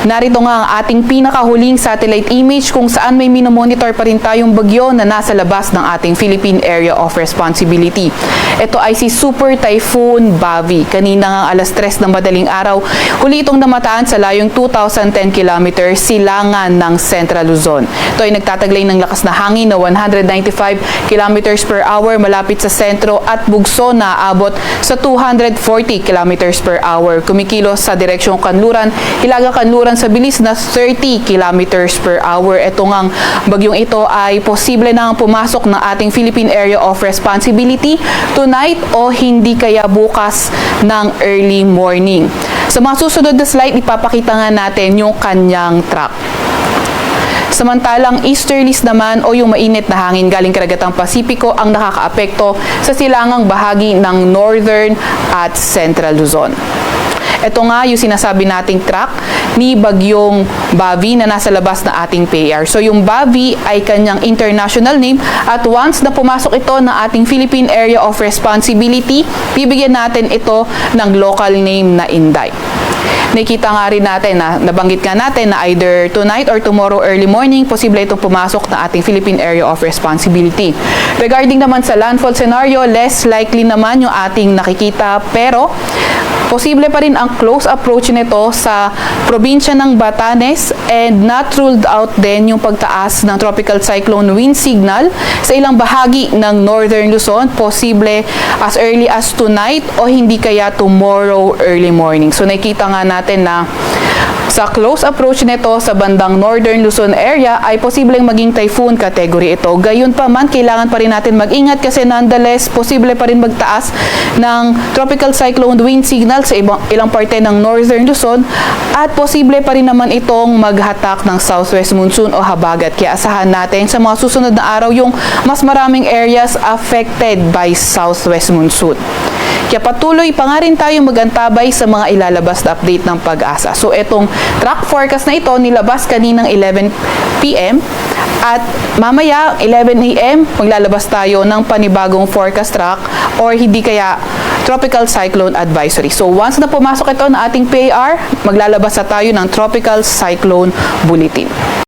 Narito nga ang ating pinakahuling satellite image kung saan may minomonitor pa rin tayong bagyo na nasa labas ng ating Philippine Area of Responsibility. Ito ay si Super Typhoon Bavi. Kanina nga alas 3 ng madaling araw, huli itong namataan sa layong 2,010 kilometers silangan ng Central Luzon. Ito ay nagtataglay ng lakas na hangin na 195 kilometers per hour malapit sa sentro at bugso na aabot sa 240 kilometers per hour. Kumikilos sa direksyong Kanluran, Hilaga Kanluran sa bilis na 30 kilometers per hour. Ito ngang bagyong ito ay posible nang pumasok ng ating Philippine Area of Responsibility tonight o hindi kaya bukas ng early morning. Sa mga susunod na slide, ipapakita nga natin yung kanyang track. Samantalang easterlies naman o yung mainit na hangin galing karagatang Pasipiko ang nakakaapekto sa silangang bahagi ng Northern at Central Luzon. Ito nga yung sinasabi nating track ni Bagyong Bavi na nasa labas na ating PAR. So yung Bavi ay kanyang international name at once na pumasok ito na ating Philippine Area of Responsibility, bibigyan natin ito ng local name na Inday. Nakita nga rin natin na nabanggit nga natin na either tonight or tomorrow early morning, posible itong pumasok na ating Philippine Area of Responsibility. Regarding naman sa landfall scenario, less likely naman yung ating nakikita pero posible pa rin ang close approach nito sa probinsya ng Batanes and not ruled out din yung pagtaas ng tropical cyclone wind signal sa ilang bahagi ng Northern Luzon, posible as early as tonight o hindi kaya tomorrow early morning. So nakita nga natin na sa close approach nito sa bandang Northern Luzon area ay posibleng maging typhoon category ito. Gayon pa man, kailangan pa rin natin mag-ingat kasi nonetheless, posible pa rin magtaas ng tropical cyclone wind signal sa ilang parte ng Northern Luzon at posible pa rin naman itong maghatak ng southwest monsoon o habagat. Kaya asahan natin sa mga susunod na araw yung mas maraming areas affected by southwest monsoon. Kaya patuloy pa nga rin tayo magantabay sa mga ilalabas na update ng Pag-asa. So itong track forecast na ito nilabas kaninang 11 PM at mamaya 11 AM maglalabas tayo ng panibagong forecast track or hindi kaya tropical cyclone advisory. So once na pumasok ito na ating PAR, maglalabas na tayo ng tropical cyclone bulletin.